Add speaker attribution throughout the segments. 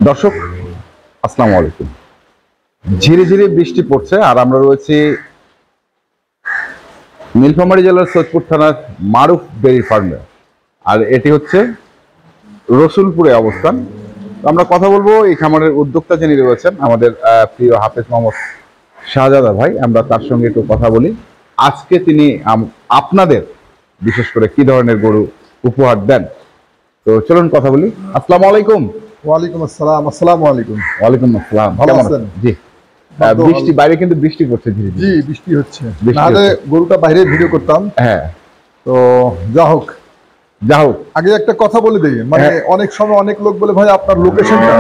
Speaker 1: দর্শক আসসালামু আলাইকুম। ঝিরে ঝিরে বৃষ্টি পড়ছে আর আমরা রয়েছি নীলফামারী জেলার সৈয়দপুর থানার মারুফ ডেইরি ফার্মে, আর এটি হচ্ছে রসুলপুরে অবস্থান। আমরা কথা বলবো এই খামারের উদ্যোক্তা যিনি রয়েছেন আমাদের প্রিয় হাফেজ মোহাম্মদ শাহজাদা ভাই, আমরা তার সঙ্গে একটু কথা বলি। আজকে তিনি আপনাদের বিশেষ করে কি ধরনের গরু উপহার দেন, তো চলুন কথা বলি। আসসালামু আলাইকুম।
Speaker 2: ওয়ালাইকুম আসসালাম। আসসালামু আলাইকুম।
Speaker 1: ওয়ালাইকুম আসসালাম।
Speaker 2: ভালো আছেন?
Speaker 1: জি, বৃষ্টি বাইরে কিন্তু বৃষ্টি পড়ছে ধীরে ধীরে।
Speaker 2: জি, বৃষ্টি হচ্ছে, নাহলে গরুটা বাইরে ভিডিও করতাম।
Speaker 1: হ্যাঁ,
Speaker 2: তো যা হোক আগে একটা কথা বলে দিই, মানে অনেক সময় অনেক লোক বলে ভাই আপনার লোকেশনটা,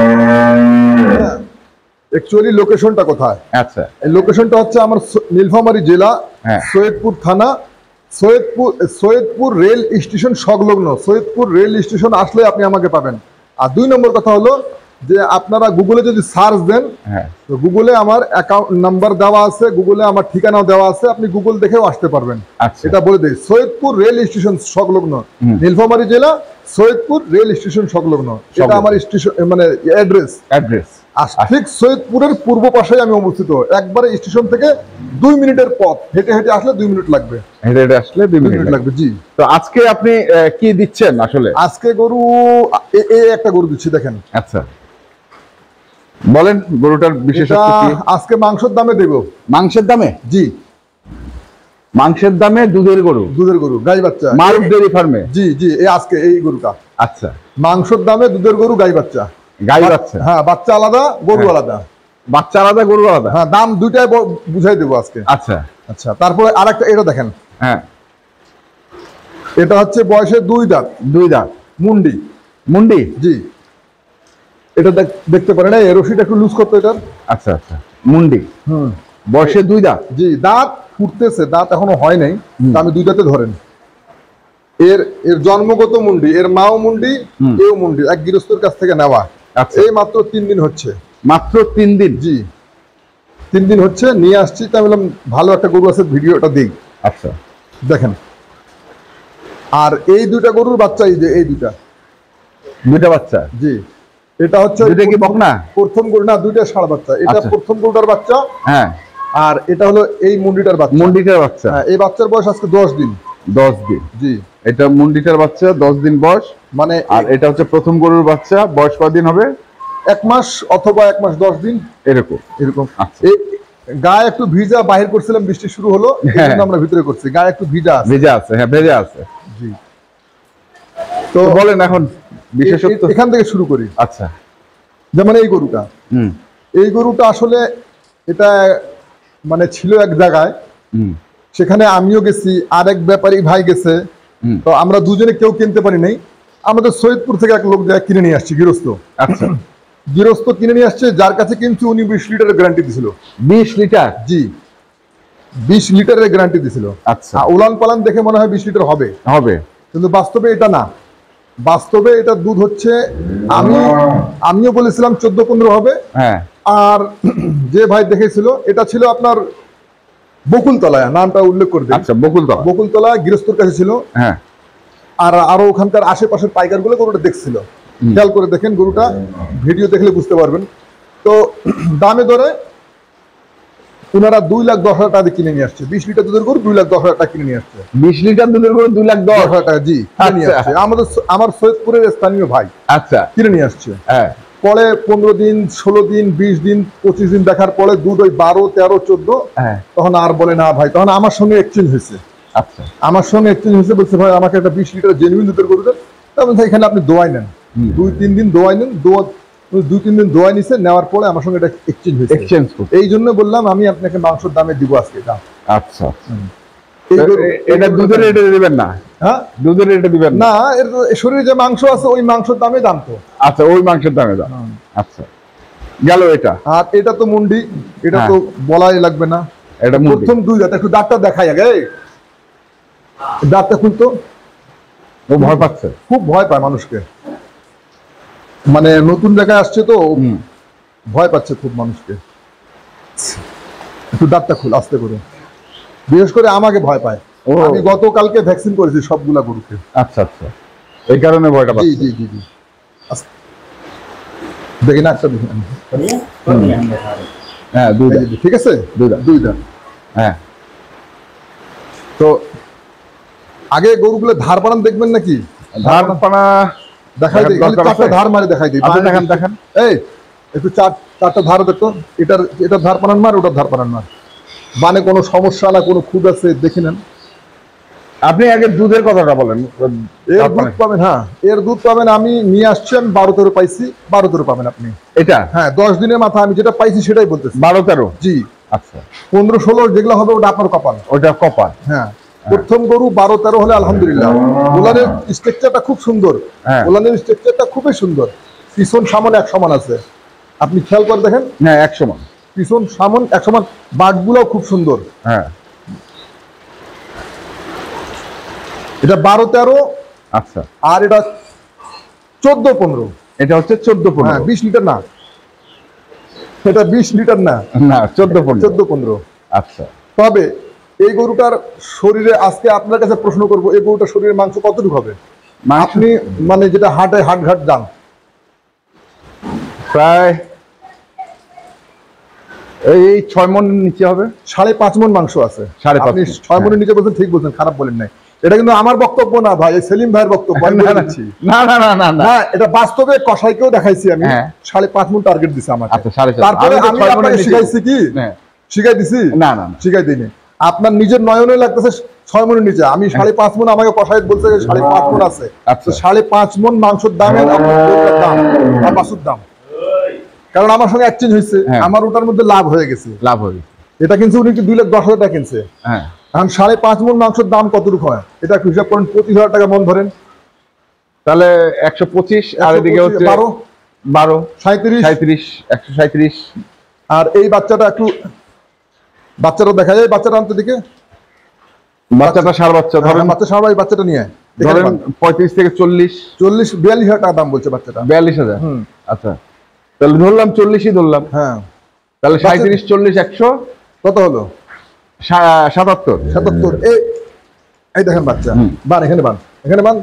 Speaker 2: অ্যাকচুয়ালি লোকেশনটা কোথায়?
Speaker 1: আচ্ছা,
Speaker 2: এই লোকেশনটা হচ্ছে আমার নীলফামারী জেলা, সৈয়দপুর থানা, সৈয়দপুর রেল স্টেশন সংলগ্ন। সৈয়দপুর রেল স্টেশন আসলে আপনি আমাকে পাবেন। আর 2 নম্বর কথা হলো যে আপনারা গুগলে যদি সার্চ দেন, তো গুগলে আমার অ্যাকাউন্ট নাম্বার দেওয়া আছে, গুগলে আমার ঠিকানাও দেওয়া আছে, আপনি গুগল দেখেও আসতে পারবেন। এটা বলে দেই, সৈয়দপুর রেল স্টেশন সংলগ্ন, নীলফামারী জেলা, সৈয়দপুর রেল স্টেশন সংলগ্ন। এটা আমার স্টেশন, মানে অ্যাড্রেস। ঠিক সৈয়দপুরের পূর্ব পাশে আমি অবস্থিত। একবারে স্টেশন থেকে 2 মিনিটের পথ, হেঁটে হেঁটে আসলে 2 মিনিট লাগবে।
Speaker 1: হেঁটে আসলে 2 মিনিট লাগবে।
Speaker 2: জি।
Speaker 1: তো আজকে আপনি কি দিচ্ছেন আসলে?
Speaker 2: আজকে গরু একটা গরু দিচ্ছি, দেখেন।
Speaker 1: আচ্ছা, বলেন গরুটার বিশেষত্ব কি?
Speaker 2: আজকে মাংসের দামে দেব।
Speaker 1: মাংসের দামে? জি, মাংসের দামে দুধের গরু, গাই বাচ্চা, মারুফ ডেইরি ফার্মে। জি জি, আজকে এই গরুটা। আচ্ছা, মাংসের দামে দুধের গরু, গাই বাচ্চা। হ্যাঁ, বাচ্চা আলাদা, গরু আলাদা। বাচ্চা আলাদা, গরু আলাদা।
Speaker 2: হ্যাঁ, দাম দুইটাই বুঝাই দেবো আজকে।
Speaker 1: আচ্ছা
Speaker 2: আচ্ছা, তারপরে আরেকটা, এটা দেখেন। হ্যাঁ, এটা হচ্ছে বয়সে 2 দাঁত। মুন্ডি। জি, এটা দেখতে পারেন, এই রশিটা একটু লুজ করতে এটার। আচ্ছা আচ্ছা, মুন্ডি। বয়সে 2 দাঁত। জি, দাঁত ফুটতেছে, দাঁত এখনো হয় নাই, আমি 2 দাঁতে ধরেন। এর জন্মগত মুন্ডি, এর মাও মুন্ডি, এও মুন্ডি, এক গৃহস্থর কাছ থেকে নেওয়া। এই মাত্র 3 দিন হচ্ছে। মাত্র 3 দিন? জি, 3 দিন হচ্ছে, নিয়ে আসছি। তাই বললাম ভালো একটা গরু আছে, ভিডিওটা দিই। আচ্ছা, দেখেন। আর এই 2টা গরুর বাচ্চা, এই যে এই 2টা বাচ্চা। জি, এটা হচ্ছে, এটা কি বকনা? প্রথম গরু না, 2টা ষাঁড় বাচ্চা। এটা প্রথম গরুটার বাচ্চা। হ্যাঁ, আর এটা হলো এই মুন্ডিটার বাচ্চা। হ্যাঁ, এই বাচ্চার বয়স আজকে 10 দিন। 10 দিন? জি, এটা মুন্ডিটার বাচ্চা, 10 দিন বয়স। মানে, আর এটা হচ্ছে প্রথম গরুর বাচ্চা, বয়স কতদিন হবে? 1 মাস অথবা 1 মাস 10 দিন, এরকম। এই গায়ে একটু ভিজা, বাহির করছিলাম, বৃষ্টি শুরু হলো, আমরা ভিতরে করছি, গায়ে একটু ভিজা আছে। হ্যাঁ, ভেজা আছে। জি, তো বলেন এখন বিশেষত্ব এখান থেকে শুরু করি। আচ্ছা, যেমন এই গরুটা আসলে এটা মানে ছিল এক জায়গায়, সেখানে আমিও গেছি, আরেক ব্যাপারী ভাই গেছে, তো আমরা দুজনে কেউ কিনতে পারি নাই। আমাদের সৈয়দপুর থেকে এক লোক কিনে নিয়ে আসছি, গৃহস্থ। আচ্ছা, গৃহস্থ কিনে নিয়ে আসছে, যার কাছে কিনছি উনি 20 লিটারের গ্যারান্টি দিছিল। 20 লিটার? জি, 20 লিটারের গ্যারান্টি দিছিল। আচ্ছা, উলান পালান দেখে মনে হয় 20 লিটার হবে, কিন্তু বাস্তবে এটা না। বাস্তবে এটা দুধ হচ্ছে, আমিও বলেছিলাম 14-15 হবে। হ্যাঁ, আর যে ভাই দেখেছিল, এটা ছিল আপনার বকুলতলায়, নামটা উল্লেখ করে দিই। আচ্ছা, বকুলতলায় গৃহস্থর কাছে ছিল। হ্যাঁ, আর আরো ওখানকার আশেপাশের পাইকার গুলো গরুটা দেখছিল। খেয়াল করে দেখেন, গরুটা ভিডিও দেখলে বুঝতে পারবেন। তো দামে ধরে ওনারা 2,10,000 টাকা কিনে নিয়ে আসছে। 20 লিটার দুধের গরু 2,10,000 টাকা কিনে নিয়ে আসছে। 20 লিটার দুধের গরু 2,10,000 টাকা? জি, কিনে নিয়ে আসছে আমার সৈয়দপুরের স্থানীয় ভাই। আচ্ছা, কিনে নিয়ে আসছে। হ্যাঁ, পরে 15 দিন, 16 দিন, 20 দিন, 25 দিন দেখার পরে দুধ ওই 12, 13, 14। তখন আর বলে না ভাই, তখন আমার সঙ্গে এক্সচেঞ্জ হয়েছে। আচ্ছা, আমার সঙ্গে এক্সচেঞ্জ হয়েছে, বলছে ভাই আমাকে একটা 20 লিটার জেনুইন দুধের গরু দেন। তখন এখানে আপনি দোয়াই নেন, 2-3 দিন দোয়াই নেন। 2-3 দিন দোয়াই নিছে, নেওয়ার পরে আমার সঙ্গে এটা এক্সচেঞ্জ হয়েছে। এই জন্য বললাম আমি আপনাকে মাংসের দামে দিব আজকে। আচ্ছা, এটা দুধের রেটে দিবেন না? হ্যাঁ, দুধের রেটে দিবেন না, এর শরীরে যে মাংস আছে ওই মাংসের দামে দাম। তো আচ্ছা, ওই মাংসের দামে দাম। আচ্ছা, গেল এটা। আর এটা তো মুন্ডি, এটা তো বলাই লাগবে না। এটা প্রথম 2 দাঁত। একটু দাঁতটা দেখাই আগে, দাঁতটা খুলতো। ও ভয় পাচ্ছে, খুব ভয় পায় মানুষকে, মানে নতুন জায়গায় আসছে তো ভয় পাচ্ছে খুব মানুষকে। একটু দাঁতটা খুল আস্তে করে, বিশেষ করে আমাকে ভয় পায়। আমি গতকালকে ভ্যাকসিন করেছি সবগুলা গরুকে। আচ্ছা আচ্ছা, এই কারণে ভয়টা পাচ্ছে। জি জি জি জি, দেখি না একটা দেখি
Speaker 1: হ্যাঁ দুই দাঁত।
Speaker 2: ঠিক আছে, দুই দাঁত।
Speaker 1: হ্যাঁ
Speaker 2: তো আগে গরুগুলো ধার বানান দেখবেন নাকি?
Speaker 1: ধার পানা
Speaker 2: দেখাই দিই,
Speaker 1: দরকার
Speaker 2: চারটা
Speaker 1: আছে?
Speaker 2: ধার মারি দেখাই দিই।
Speaker 1: আচ্ছা, দেখেন দেখেন।
Speaker 2: এই একটু চারটা ধার দেখতো, এটার ধার পানান মার, ওটার ধার পানান মার, মানে কোনো সমস্যা না, কোনো খুদ আছে দেখি নেন।
Speaker 1: আপনি আগে দুধের কথাটা বলেন।
Speaker 2: এর দুধ পাবেন, হ্যাঁ এর দুধ পাবেন, আমি নিয়ে আসছি, আমি 12-13 পাইছি, 12-13 পাবেন আপনি।
Speaker 1: এটা
Speaker 2: হ্যাঁ 10 দিনের মাথা আমি যেটা পাইছি সেটাই বলতেছি।
Speaker 1: 12-13?
Speaker 2: জি।
Speaker 1: আচ্ছা
Speaker 2: 15-16 যেগুলো হবে ওটা আপনার কপাল।
Speaker 1: ওটা কপাল।
Speaker 2: হ্যাঁ প্রথম গরু 12-13 হলে আলহামদুলিল্লাহ। ওলানের স্ট্রাকচারটা খুব সুন্দর, ওলানের স্ট্রাকচারটা খুবই সুন্দর, পিছন সামন এক সমান আছে, আপনি খেয়াল করে দেখেন।
Speaker 1: হ্যাঁ 1 সমান,
Speaker 2: পিছন সামন এক সমান, বাটগুলোও খুব সুন্দর।
Speaker 1: হ্যাঁ
Speaker 2: এটা 12-13।
Speaker 1: আচ্ছা
Speaker 2: আর এটা 14-15।
Speaker 1: এটা হচ্ছে 14-15।
Speaker 2: হ্যাঁ 20 লিটার না, এটা 20 লিটার না,
Speaker 1: না 14-15।
Speaker 2: 14-15।
Speaker 1: আচ্ছা
Speaker 2: তবে এই গরুটার শরীরে, আজকে আপনার কাছে প্রশ্ন করব, এই গরুটার শরীরে মাংস কতটুকু হবে আপনি মানে যেটা হাটে হাটঘাট দাম?
Speaker 1: প্রায় এই 6 মন নিচে হবে।
Speaker 2: 5.5 মন মাংস আছে।
Speaker 1: 5.5
Speaker 2: আপনি 6 মনের নিচে বলছেন, ঠিক বলছেন, খারাপ বলেন নাই। এটা কিন্তু আমার বক্তব্য না ভাই, এই সেলিম ভাইয়ের বক্তব্য।
Speaker 1: না না না না
Speaker 2: না, এটা বাস্তবে কসাইকেও দেখাইছি আমি। 5.5 মন টার্গেট দিছে আমাকে।
Speaker 1: আচ্ছা 4.5।
Speaker 2: তারপরে আমি আপনাকে শিখাইছি কি? শিখাই দিছি?
Speaker 1: না না
Speaker 2: শিখাই দিইনি। আপনার নিজের নয়নে লাগতেছে 6 মনের নিচে, আমি 5.5 মন, আমাকে কসাই বলছে 5.5 মন আছে।
Speaker 1: আচ্ছা
Speaker 2: 5.5 মন মাংসের দামে দাম আর বাসুর দাম, কারণ আমার সঙ্গে এক্সচেঞ্জ হয়েছে, আমার ওটার মধ্যে লাভ হয়ে গেছে।
Speaker 1: লাভ হয়ে গেছে।
Speaker 2: এটা কিনছে উনি 2,10,000 টাকা কিনছে।
Speaker 1: হ্যাঁ
Speaker 2: এখন 5.5 মন মাংসের দাম কতটুকু হয় এটা একটু হিসাব করেন। 25,000 টাকা মন ধরেন,
Speaker 1: তাহলে 125, আর এদিকে হচ্ছে 12 37 137।
Speaker 2: আর এই বাচ্চাটা একটু, বাচ্চাটা দেখা যায়, বাচ্চাটা আনতে দিকে,
Speaker 1: বাচ্চাটা সার বাচ্চা ধরেন,
Speaker 2: বাচ্চা সারা এই বাচ্চাটা নিয়ে
Speaker 1: ধরেন 35 থেকে 40
Speaker 2: 42,000 টাকা দাম বলছে বাচ্চাটা।
Speaker 1: 42,000। আচ্ছা তাহলে ধরলাম 40ই ধরলাম।
Speaker 2: হ্যাঁ
Speaker 1: তাহলে 37 40 100
Speaker 2: কত হলো?
Speaker 1: 77।
Speaker 2: এই দেখেন বাচ্চা, বান এখানে, বান এখানে, বান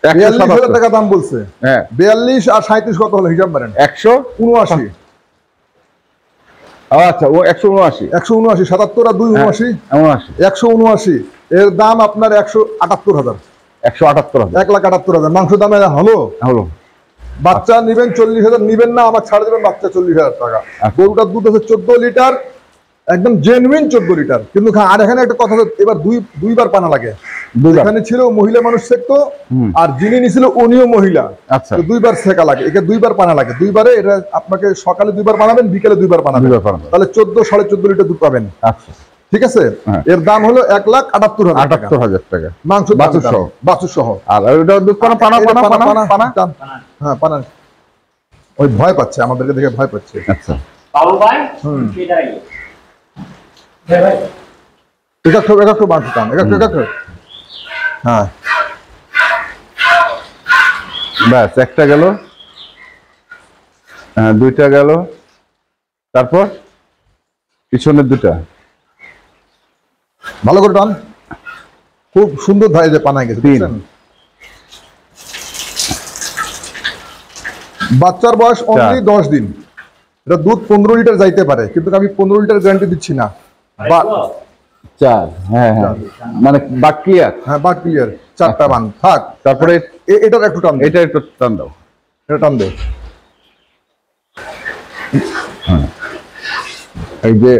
Speaker 2: 42,000 টাকা দাম বলছে।
Speaker 1: হ্যাঁ
Speaker 2: 42 আর 37 কত হলো হিসাব করেন?
Speaker 1: 179। আচ্ছা ও 179।
Speaker 2: 179, 77 আর 2 79, 179। এর দাম আপনার 178,000।
Speaker 1: 178,000।
Speaker 2: 1,78,000 মাংস দামে হলো। বাচ্চা নিবেন 40,000, নিবেন না আমার ছাড়ে দেবেন বাচ্চা 40,000 টাকা। গরুটার দুধ আছে 14 লিটার, একদম জেনুইন 14 লিটার। কিন্তু আর এখানে একটা কথা, এবার দুইবার পানা লাগে। এখানে ছিল মহিলা মানুষ সেকতো, আর যিনি নিছিল উনিও মহিলা।
Speaker 1: আচ্ছা
Speaker 2: দুইবার সেকা লাগে, একে দুইবার পানা লাগে। দুইবারে এটা আপনাকে সকালে 2বার বানাবেন, বিকেলে 2বার বানাবেন, তাহলে 14-14.5 লিটার দুধ পাবেন।
Speaker 1: আচ্ছা
Speaker 2: ঠিক আছে। এর দাম হলো 1,78,000 টাকা মাংস, বাছুর সহ।
Speaker 1: আর ওটা দুধ পানা পানা পানা পানা।
Speaker 2: হ্যাঁ পানা। ওই ভয় পাচ্ছে, আমাদেরকে দেখে ভয় পাচ্ছে।
Speaker 1: আচ্ছা
Speaker 3: বাবু ভাই সেটাই ভাই
Speaker 2: একটু মাংস টান, একটু। হ্যাঁ
Speaker 1: ব্যাস একটা গেল, হ্যাঁ 2টা গেল, তারপর পিছনের 2টা
Speaker 2: ভালো করে টান, খুব সুন্দর ধারে যে পানায় গেছে। বাচ্চার বয়স অনলি 10 দিন। এটা দুধ 15 লিটার যাইতে পারে, কিন্তু আমি 15 লিটার গ্যারান্টি দিচ্ছি না।
Speaker 1: 4, হ্যাঁ হ্যাঁ মানে বাট ক্লিয়ার।
Speaker 2: হ্যাঁ বাট ক্লিয়ার, 4টা বান থাক।
Speaker 1: তারপরে
Speaker 2: এটার একটু টান,
Speaker 1: এটা একটু টান দাও,
Speaker 2: এটা টান দে।
Speaker 1: এই যে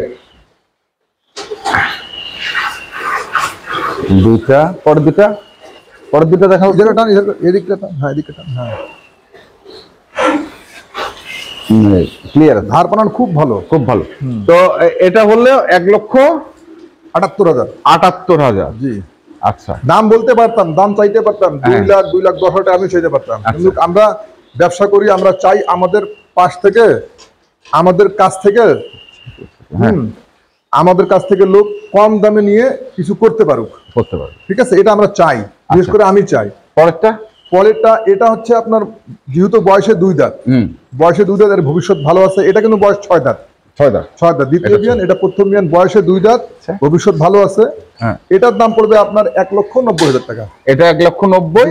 Speaker 1: 2টা, পরের 2টা দেখাও।
Speaker 2: যেটা টান, এদিকটা টান, হ্যাঁ এদিকটা টান, হ্যাঁ
Speaker 1: ক্লিয়ার।
Speaker 2: ধার পানান খুব ভালো,
Speaker 1: খুব ভালো। তো এটা হলে
Speaker 2: 1,78,000।
Speaker 1: 78,000।
Speaker 2: জি
Speaker 1: আচ্ছা
Speaker 2: দাম বলতে পারতাম, দাম চাইতে পারতাম, 2 লাখ 2,10,000 টাকা আমি চাইতে পারতাম। কিন্তু আমরা ব্যবসা করি, আমরা চাই আমাদের পাশ থেকে, আমাদের কাছ থেকে, আমাদের কাছ থেকে লোক কম দামে নিয়ে কিছু করতে পারুক। ঠিক আছে, এটা আমরা চাই, বিশেষ করে আমি চাই। পরেরটা এটা হচ্ছে আপনার, যেহেতু বয়সে 2 দাঁত, এর ভবিষ্যৎ ভালো আছে। এটা কিন্তু বয়স 6 দাঁত। 6 দাঁত দ্বিতীয় বিয়ান, এটা প্রথম বিয়ান, বয়সে 2 দাঁত, ভবিষ্যৎ ভালো আছে। এটার দাম পড়বে আপনার 1,90,000 টাকা।
Speaker 1: এটা 1,90,000।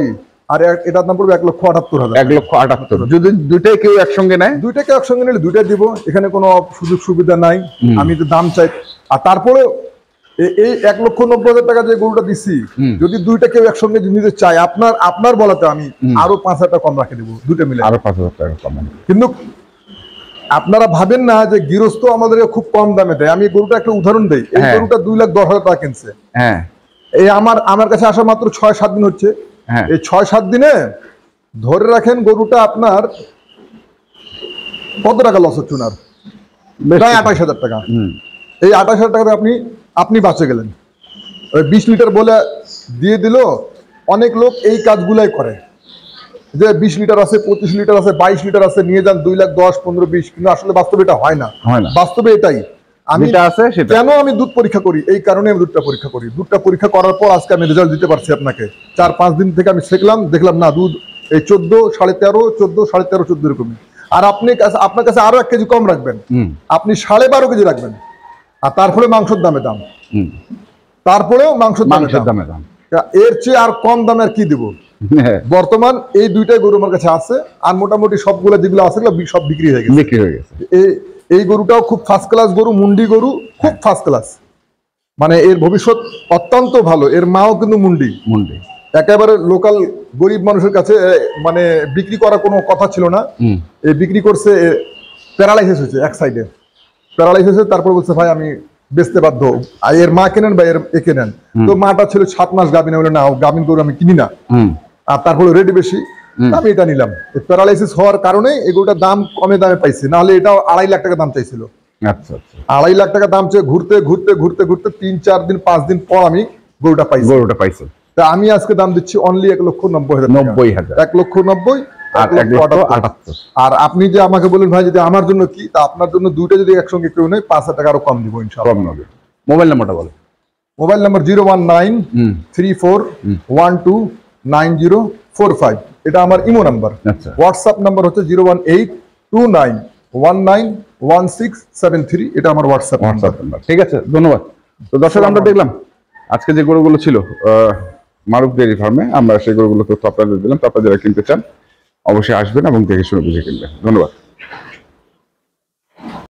Speaker 2: আর এটার দাম পড়বে 1,78,000।
Speaker 1: 1,78,000। যদি দুইটাই কেউ একসঙ্গে নেয়,
Speaker 2: দুইটাকে একসঙ্গে নিলে দুইটা দিব, এখানে কোনো সুযোগ সুবিধা নাই। আমি তো দাম চাই, আর তারপরে এই 1,90,000 টাকা যে গরুটা দিচ্ছি, যদি দুইটা কেউ একসঙ্গে নিতে চায়, আপনার বলাতে আমি আরো 5,000 টাকা কম রাখে দেবো, দুটো মিলে
Speaker 1: আরো 5,000 টাকা কম।
Speaker 2: কিন্তু আপনারা ভাবেন না যে গৃহস্থ আমাদের খুব কম দামে দেয়। আমি গরুটা একটা উদাহরণ দেই, এই গরুটা 2,10,000 টাকা কিনছে।
Speaker 1: হ্যাঁ,
Speaker 2: এই আমার কাছে আসা মাত্র 6-7 দিন হচ্ছে।
Speaker 1: হ্যাঁ,
Speaker 2: এই 6-7 দিনে ধরে রাখেন গরুটা আপনার কত টাকা লস হচ্ছে? ওনার প্রায় 28,000 টাকা। এই 28,000 টাকাতে আপনি বাঁচে গেলেন। ওই 20 লিটার বলে দিয়ে দিল। অনেক লোক এই কাজগুলাই করে, যে 20 লিটার আছে, 25 লিটার আছে, 22 লিটার আছে, নিয়ে যান 2,10,000, 15, 20। কিন্তু আসলে বাস্তবে এটা হয় না। বাস্তবে এটাই কেন আমি দুধ পরীক্ষা করি, এই কারণে আমি দুধটা পরীক্ষা করি। দুধটা পরীক্ষা করার পর আজকে আমি রেজাল্ট দিতে পারছি আপনাকে। 4-5 দিন থেকে আমি শিখলাম, দেখলাম না দুধ এই 14, 13.5, 14, 13.5, 14 এরকমই। আর আপনার কাছে আরো 1 কেজি কম রাখবেন, আপনি 12.5 কেজি রাখবেন, আর তারপরে মাংসের দামে দাম, তারপরেও মাংসের দামে দাম। এর চেয়ে আর কম দামে আর কি দিব? বর্তমান এই দুইটাই গরু আমার কাছে আছে, আর মোটামুটি সবগুলো যেগুলো আছে সব বিক্রি হয়ে গেছে। এই গরুটাও খুব ফার্স্ট ক্লাস গরু, মুন্ডি গরু, খুব ফার্স্ট ক্লাস। মানে এর ভবিষ্যৎ অত্যন্ত ভালো। এর মাও কিন্তু মুন্ডি, একেবারে লোকাল গরিব মানুষের কাছে মানে বিক্রি করার কোনো কথা ছিল না। এই বিক্রি করছে, প্যারালাইসিস হয়েছে এক সাইডে, প্যারালাইসিস হয়েছে। তারপর বলছে ভাই আমি বেচতে বাধ্য। আর এর মা কেনেন বা একে নেন। তো মাটা ছিল 7 মাস গাভিন, বলে না গাভিন গরু আমি কিনি না, আর তারপরে রেডি বেশি, আমি এটা নিলাম। প্যারালাইসিস হওয়ার কারণে এগুলোটার দাম কমে দামে পাইছি, নাহলে এটাও 2.5 লাখ টাকা দাম চাইছিল। 2.5 লাখ টাকা দাম চেয়ে ঘুরতে 3-4 দিন 5 দিন পর আমি গরুটা পাইছি। তা আমি আজকে দাম দিচ্ছি অনলি 1,90,000। 1,90,000 আর 1,78,000। আর আপনি যে আমাকে বলেন ভাই যদি আমার জন্য কি, তা আপনার জন্য দুইটা যদি একসঙ্গে কেউ নেই 5,000 টাকা আরো কম দিব ইনশাআল্লাহ।
Speaker 1: মোবাইল নাম্বারটা বলো।
Speaker 2: Mobile number 01934129045। এটা আমার ইমো নাম্বার। হোয়াটসঅ্যাপ নাম্বার হচ্ছে 01829191673। এটা আমার হোয়াটসঅ্যাপ নাম্বার।
Speaker 1: ঠিক আছে, ধন্যবাদ। তো দর্শক, আমরা দেখলাম আজকে যে গরুগুলো ছিল মারুফ ডেইরি ফার্মে, আমরা সেই গরুগুলো তথ্য আপনাদের দিলাম। তো আপনারা যারা কিনতে চান অবশ্যই আসবেন এবং দেখে শুনে বুঝে কিনবেন। ধন্যবাদ।